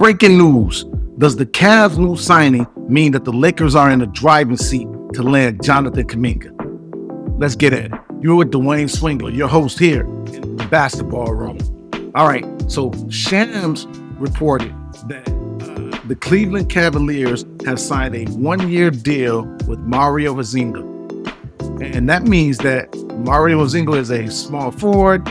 breaking news. Does the Cavs' new signing mean that the Lakers are in the driving seat to land Jonathan Kuminga? Let's get at it. You're with Dwayne Swingler, your host here in the basketball room. All right, so Shams reported that the Cleveland Cavaliers have signed a one-year deal with Mario Hezonja. And that means that Mario Hezonja is a small forward.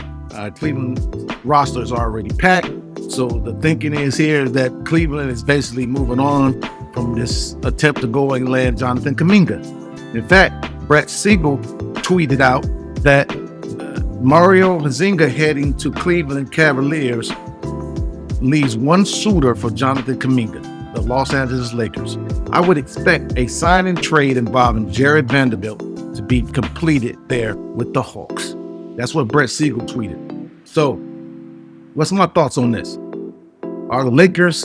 Cleveland roster is already packed. So the thinking is here that Cleveland is basically moving on from this attempt to go and land Jonathan Kuminga. In fact, Brett Siegel tweeted out that Mario Hezonja heading to Cleveland Cavaliers leaves one suitor for Jonathan Kuminga, the Los Angeles Lakers. I would expect a sign and trade involving Jared Vanderbilt to be completed there with the Hawks. That's what Brett Siegel tweeted. So, what's my thoughts on this? Are the Lakers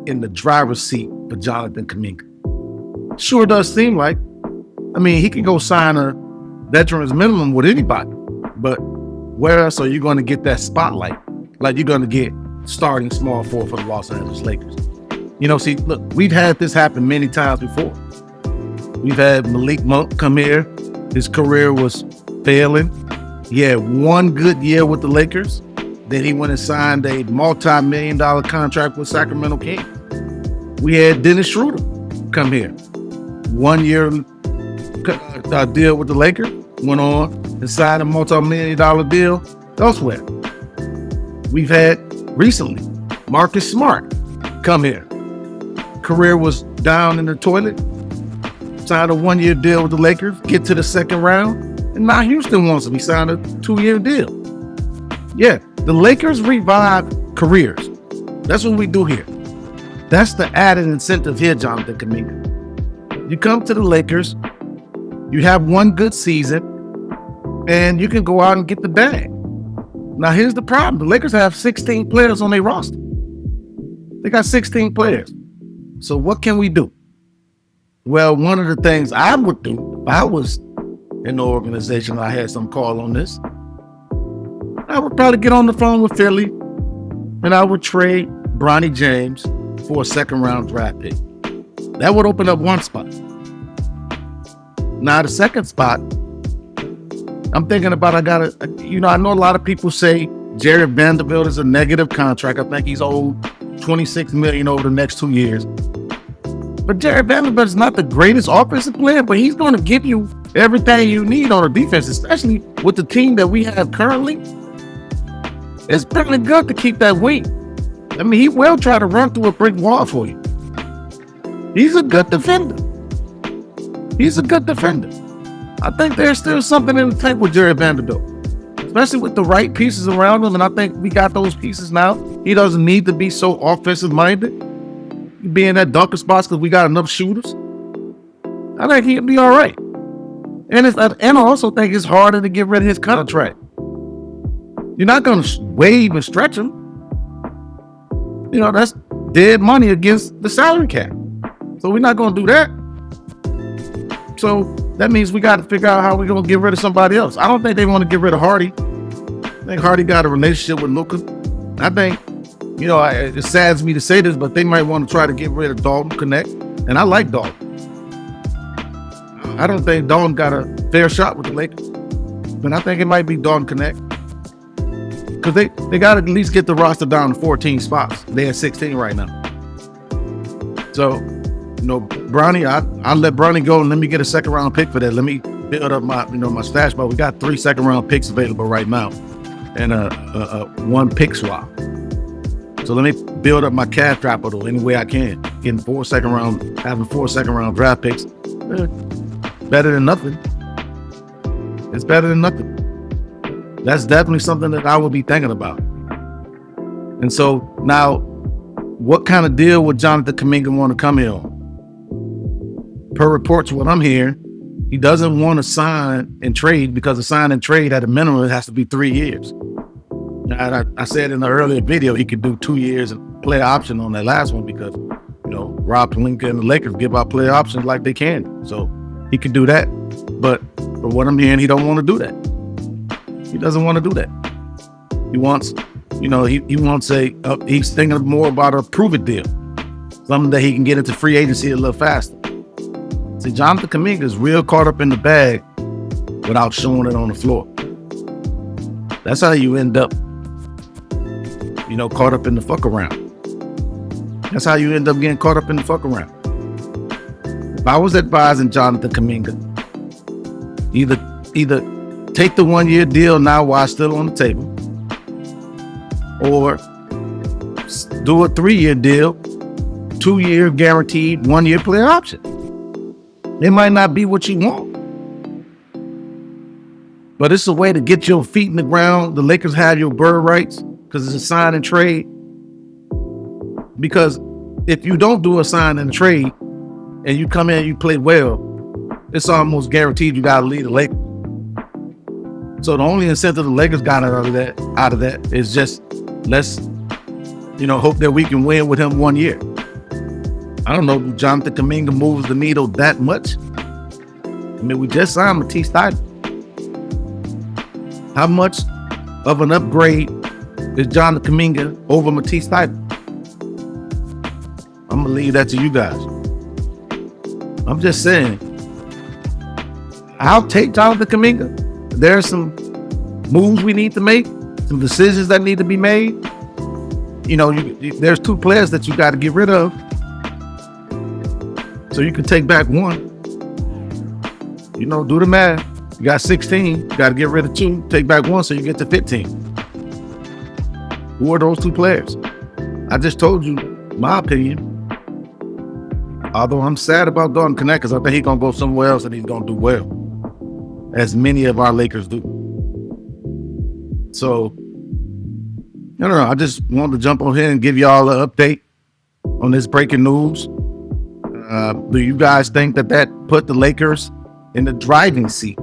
in the driver's seat for Jonathan Kuminga? Sure does seem like. I mean, he can go sign a veteran's minimum with anybody, but where else are you going to get that spotlight? Like you're going to get starting small forward for the Los Angeles Lakers. You know, see, look, we've had this happen many times before. We've had Malik Monk come here. His career was failing. He had one good year with the Lakers. Then he went and signed a multi-million-dollar contract with Sacramento Kings. We had Dennis Schroeder come here. 1 year deal with the Lakers. Went on and signed a multi-million-dollar deal elsewhere. We've had recently Marcus Smart come here. Career was down in the toilet. Signed a 1 year deal with the Lakers. Get to the second round. And now Houston wants him. He signed a 2 year deal. Yeah, the Lakers revive careers. That's what we do here. That's the added incentive here, Jonathan Kuminga. You come to the Lakers, you have one good season, and you can go out and get the bag. Now, here's the problem. The Lakers have 16 players on their roster. They got 16 players. So what can we do? Well, one of the things I would do if I was in the organization, I had some call on this, I would probably get on the phone with Philly and I would trade Bronny James for a second round draft pick. That would open up one spot. Now the second spot, I'm thinking about, I know a lot of people say Jared Vanderbilt is a negative contract. I think he's owed $26 million over the next 2 years. But Jared Vanderbilt is not the greatest offensive player, but he's going to give you everything you need on the defense, especially with the team that we have currently. It's pretty good to keep that weight. I mean, he will try to run through a brick wall for you. He's a good defender. I think there's still something in the tank with Jared Vanderbilt, especially with the right pieces around him. And I think we got those pieces now. He doesn't need to be so offensive minded. Be in that dunker spots because we got enough shooters. I think he'll be all right. And I also think it's harder to get rid of his contract. You're not going to waive and stretch him. You know, that's dead money against the salary cap. So we're not going to do that. So that means we got to figure out how we're going to get rid of somebody else. I don't think they want to get rid of Hardy. I think Hardy got a relationship with Luka. I think, it saddens me to say this, but they might want to try to get rid of Dalton Connect. And I like Dalton. I don't think Dalton got a fair shot with the Lakers. But I think it might be Dalton Connect. Because they got to at least get the roster down to 14 spots. They're at 16 right now. So, Bronny, I'll let Bronny go and let me get a second round pick for that. Let me build up my stash. But we got 3 second round picks available right now. And a 1 pick swap. So let me build up my cash capital any way I can. Having 4 second round draft picks. Better than nothing. It's better than nothing. That's definitely something that I would be thinking about. And so now, what kind of deal would Jonathan Kuminga want to come here on? Per reports, what I'm hearing, he doesn't want to sign and trade because a sign and trade at a minimum, it has to be 3 years. Now, I said in the earlier video, he could do 2 years and player option on that last one because, Rob Pelinka and the Lakers give out player options like they can. So he could do that. But for what I'm hearing, he don't want to do that. He doesn't want to do that. He wants He wants he's thinking more about a prove-it deal, something that he can get into free agency a little faster. See, Jonathan Kuminga is real caught up in the bag without showing it on the floor. That's how you end up, caught up in the fuck around. That's how you end up getting caught up in the fuck around. If I was advising Jonathan Kuminga, either take the 1-year deal now while it's still on the table, or do a 3-year deal, 2-year guaranteed, 1-year player option. It might not be what you want, but it's a way to get your feet in the ground. The Lakers have your bird rights because it's a sign and trade. Because if you don't do a sign and trade and you come in and you play well, it's almost guaranteed you got to leave the Lakers. So the only incentive the Lakers got out of that is just let's, hope that we can win with him 1 year. I don't know if Jonathan Kuminga moves the needle that much. I mean, we just signed Matisse Thybulle. How much of an upgrade is Jonathan Kuminga over Matisse Thybulle? I'm going to leave that to you guys. I'm just saying, I'll take Jonathan Kuminga. There are some moves we need to make, some decisions that need to be made. There's 2 players that you got to get rid of, so you can take back 1. Do the math. You got 16. You got to get rid of 2, take back 1, so you get to 15. Who are those 2 players? I just told you my opinion. Although I'm sad about Dalton Knecht because I think he's going to go somewhere else and he's going to do well, as many of our Lakers do. So, I don't know. I just wanted to jump on here and give y'all an update on this breaking news. Do you guys think that put the Lakers in the driving seat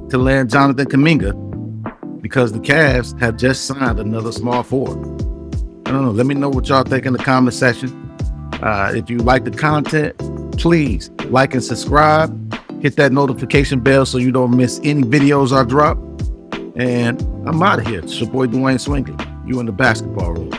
to land Jonathan Kuminga because the Cavs have just signed another small forward? I don't know. Let me know what y'all think in the comment section. If you like the content, please like and subscribe. Hit that notification bell so you don't miss any videos I drop. And I'm out of here. It's your boy Dwayne Swingley. You in the basketball room.